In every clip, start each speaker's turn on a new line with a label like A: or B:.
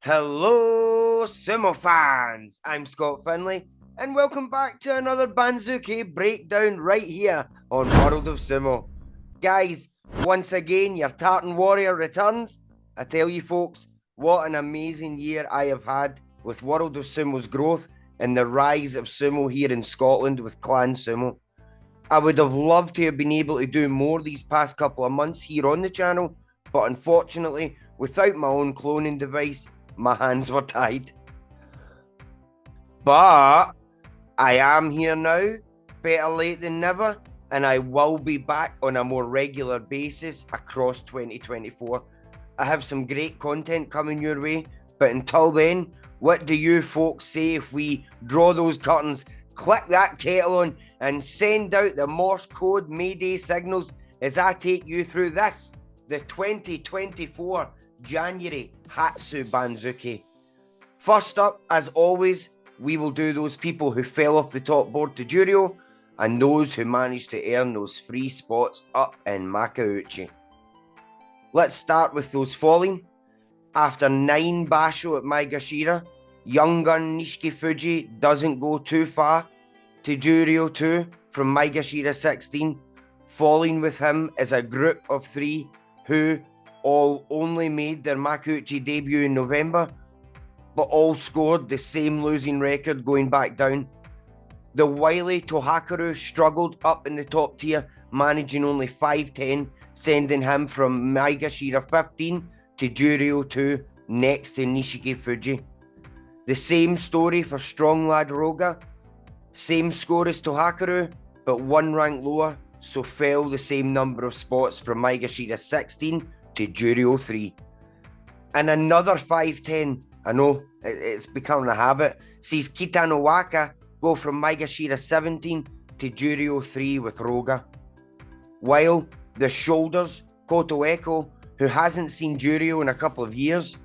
A: Hello, Sumo fans! I'm Scott Finlay, and welcome back to another Banzuke breakdown right here on World of Sumo. Guys, once again, your Tartan Warrior returns. I tell you folks, what an amazing year I have had with World of Sumo's growth and the rise of Sumo here in Scotland with Clan Sumo. I would have loved to have been able to do more these past couple of months here on the channel, but unfortunately, without my own cloning device, my hands were tied. But I am here now, better late than never, and I will be back on a more regular basis across 2024. I have some great content coming your way, but until then, what do you folks say if we draw those curtains, click that kettle on, and send out the Morse code Mayday signals as I take you through this, the 2024 January Hatsu Banzuke. First up, as always, we will do those people who fell off the top board to Juryo and those who managed to earn those free spots up in Maegashira. Let's start with those falling. After 9 Basho at Maegashira, young gun Nishikifuji doesn't go too far to Juryo 2 from Maegashira 16. Falling with him is a group of 3 who all only made their Makuuchi debut in November, but all scored the same losing record going back down. The wily Tohakaru struggled up in the top tier, managing only 5-10, sending him from Maegashira 15 to Juryo 2 next to Nishikifuji. The same story for strong lad Roga. Same score as Tohakaru, but 1 rank lower, so fell the same number of spots from Maegashira 16 to Juryo 3. And another 5-10, I know, it's becoming a habit, sees Kitano Waka go from Maegashira 17 to Juryo 3 with Roga. While the shoulders, Koto Eko, who hasn't seen Juryo in a couple of years,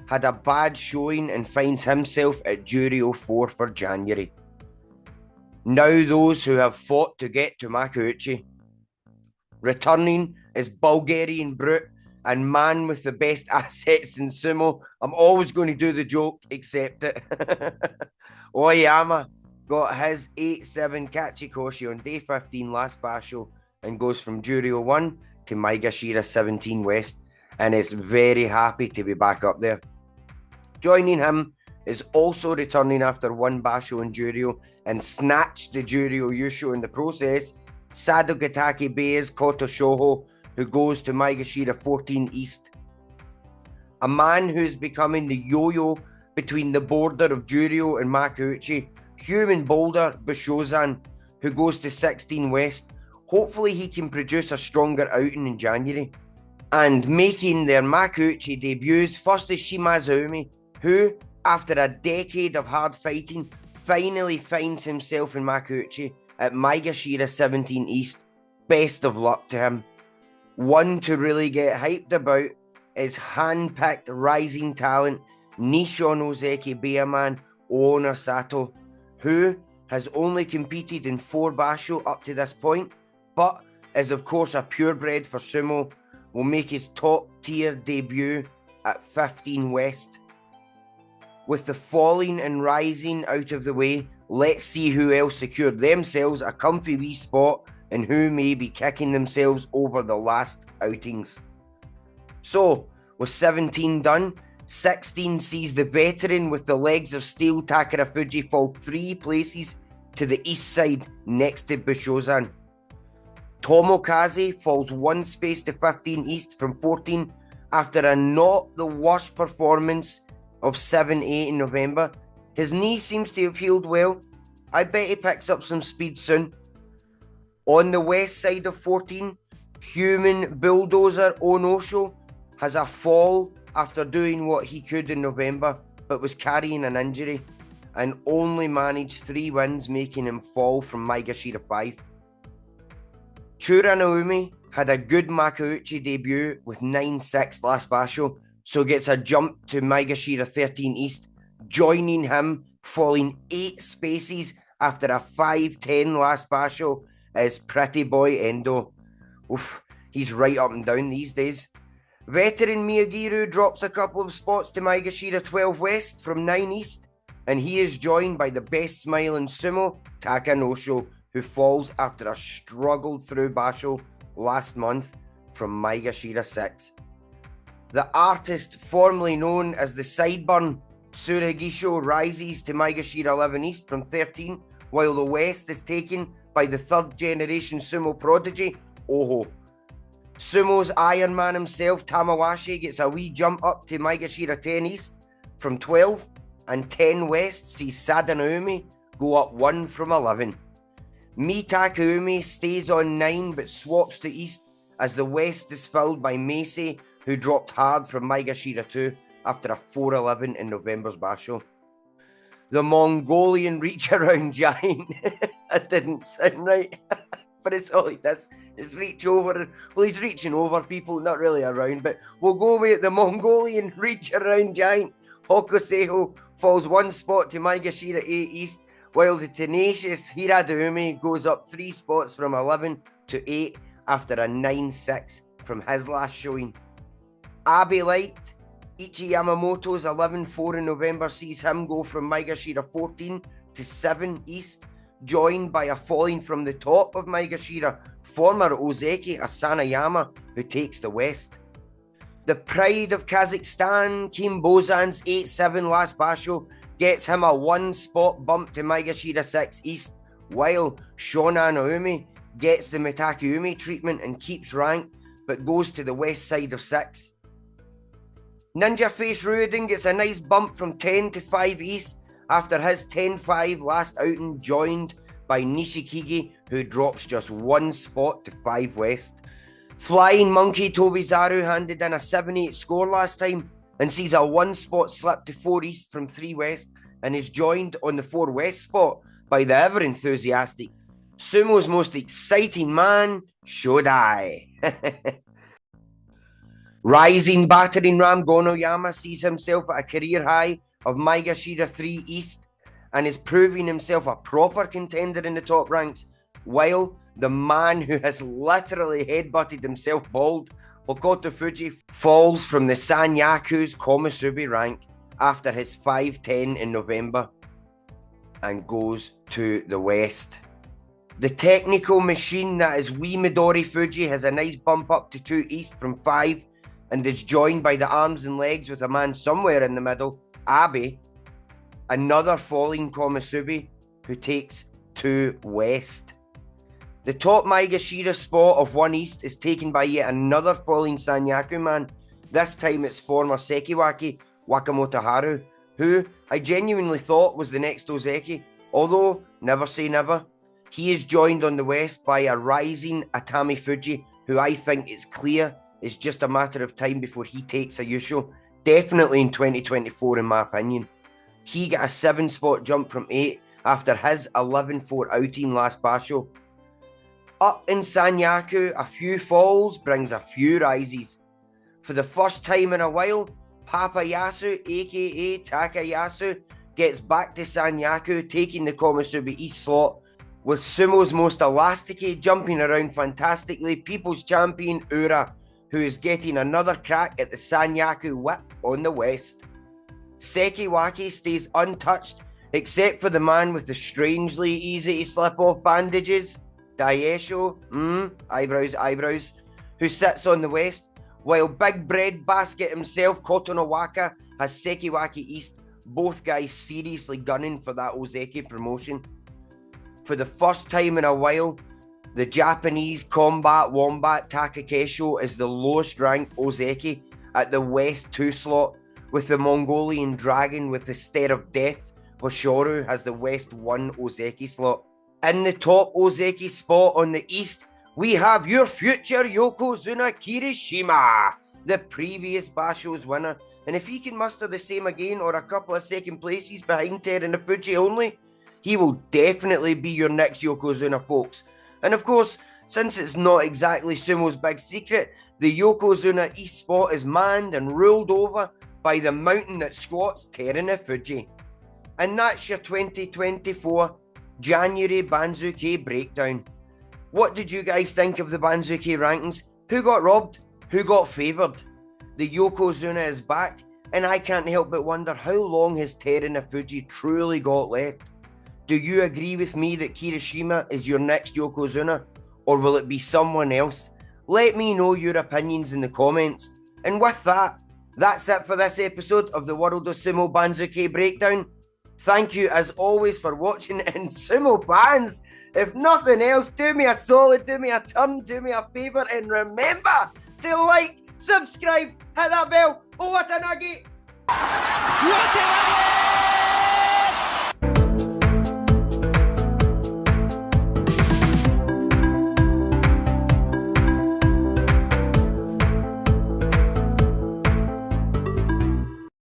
A: had a bad showing and finds himself at Juryo 4 for January. Now those who have fought to get to Makuuchi. Returning is Bulgarian Brute and man with the best assets in Sumo. I'm always going to do the joke, accept it. Oyama got his 8-7 Kachikoshi on day 15 last Basho and goes from Juryo 1 to Maegashira 17 West and is very happy to be back up there. Joining him is also returning after 1 Basho in Juryo and snatched the Juryo Yusho in the process, Sadogatake Bay's Koto Shoho, who goes to Maegashira 14 East. A man who's becoming the yo-yo between the border of Juryo and Makuuchi, human boulder Bashozan, who goes to 16 West. Hopefully he can produce a stronger outing in January. And making their Makuuchi debuts, first is Shimazuumi, who, after a decade of hard fighting, finally finds himself in Makuuchi at Maegashira 17 East. Best of luck to him. One to really get hyped about is hand-picked rising talent Nishon Ozeki Bearman Owner Sato, who has only competed in 4 Basho up to this point, but is of course a purebred for Sumo, will make his top-tier debut at 15 West. With the falling and rising out of the way, let's see who else secured themselves a comfy wee spot and who may be kicking themselves over the last outings. So, with 17 done, 16 sees the veteran with the legs of steel Takarafuji fall 3 places to the east side next to Bashozan. Tomokaze falls 1 space to 15 East from 14 after a not the worst performance of 7-8 in November. His knee seems to have healed well. I bet he picks up some speed soon. On the west side of 14, human bulldozer Onosho has a fall after doing what he could in November, but was carrying an injury and only managed 3 wins, making him fall from Maegashira 5. Churanaumi had a good Makuuchi debut with 9-6 last Basho, so gets a jump to Maegashira 13 East, joining him, falling 8 spaces after a 5-10 last Basho, is Pretty Boy Endo. Oof, he's right up and down these days. Veteran Miyagi drops a couple of spots to Maegashira 12 West from 9 East, and he is joined by the best smiling sumo, Takanosho, who falls after a struggled through Basho last month from Maegashira 6. The artist formerly known as the Sideburn, Tsurugisho, rises to Maegashira 11 East from 13, while the West is taken by the third generation sumo prodigy, Oho. Sumo's Iron Man himself, Tamawashi, gets a wee jump up to Maegashira 10 East from 12, and 10 West sees Sadanaumi go up 1 from 11. Mi Takaumi stays on 9 but swaps to East as the West is filled by Meisei, who dropped hard from Maegashira 2 after a 4-11 in November's Basho. The Mongolian reach-around giant. That didn't sound right. But it's all he does is reach over. Well, he's reaching over people, not really around, but we'll go with the Mongolian reach-around giant. Hokuseiho falls 1 spot to Maegashira 8 East, while the tenacious Hiradaumi goes up 3 spots from 11 to 8 after a 9-6 from his last showing. Abe Light, Ichi Yamamoto's 11-4 in November sees him go from Maegashira 14 to 7 East, joined by a falling from the top of Maegashira, former Ozeki Asanayama, who takes the West. The pride of Kazakhstan, Kim Bozan's 8-7 last Basho, gets him a 1 spot bump to Maegashira 6 East, while Shonan Aumi gets the Mitakeumi treatment and keeps rank, but goes to the west side of 6. Ninja Face Ruiden gets a nice bump from 10 to 5 East after his 10-5 last outing, joined by Nishikigi, who drops just 1 spot to 5 West. Flying Monkey Tobizaru handed in a 7-8 score last time and sees a 1 spot slip to 4 East from 3 West, and is joined on the 4 West spot by the ever enthusiastic Sumo's most exciting man, Shodai. Rising battering ram Gonoyama sees himself at a career high of Maegashira 3 East and is proving himself a proper contender in the top ranks, while the man who has literally headbutted himself bald, Hokuto Fuji, falls from the Sanyaku's Komusubi rank after his 5-10 in November and goes to the West. The technical machine that is Wii Midori Fuji has a nice bump up to 2 East from 5 and is joined by the arms and legs with a man somewhere in the middle, Abe, another falling Komusubi, who takes 2 West. The top Maegashira spot of 1 East is taken by yet another falling Sanyaku man. This time it's former Sekiwaki, Wakamoto Haru, who I genuinely thought was the next Ozeki, although never say never. He is joined on the West by a rising Atami Fuji, who I think it's clear is just a matter of time before he takes a Yusho, definitely in 2024 in my opinion. He got a 7 spot jump from 8 after his 11-4 outing last Basho. Up in Sanyaku, a few falls brings a few rises. For the first time in a while, Papa Yasu, aka Takayasu, gets back to Sanyaku, taking the Komusubi East slot, with Sumo's most elasticated jumping around fantastically, People's Champion Ura, who is getting another crack at the Sanyaku whip on the West. Sekiwaki stays untouched, except for the man with the strangely easy to slip off bandages, Daisho, eyebrows, who sits on the West, while Big Bread Basket himself, Kotonowaka, has Sekiwaki East, both guys seriously gunning for that Ozeki promotion. For the first time in a while, the Japanese Combat Wombat Takakesho is the lowest ranked Ozeki at the West 2 slot, with the Mongolian Dragon with the Stare of Death, Hoshoru, has the West 1 Ozeki slot. In the top Ozeki spot on the East, we have your future Yokozuna Kirishima, the previous Basho's winner. And if he can muster the same again or a couple of second places behind Terunofuji only, he will definitely be your next Yokozuna, folks. And of course, since it's not exactly Sumo's big secret, the Yokozuna East spot is manned and ruled over by the mountain that squats Terunofuji. And that's your 2024 January Banzuke breakdown. What did you guys think of the Banzuke rankings? Who got robbed? Who got favoured? The Yokozuna is back, and I can't help but wonder how long has Terunofuji truly got left? Do you agree with me that Kirishima is your next Yokozuna, or will it be someone else? Let me know your opinions in the comments. And with that, that's it for this episode of the World of Sumo Banzuke Breakdown. Thank you as always for watching, and Sumo fans, if nothing else, do me a solid, do me a turn, do me a favour, and remember to like, subscribe, hit that bell. Oh, what a nugget!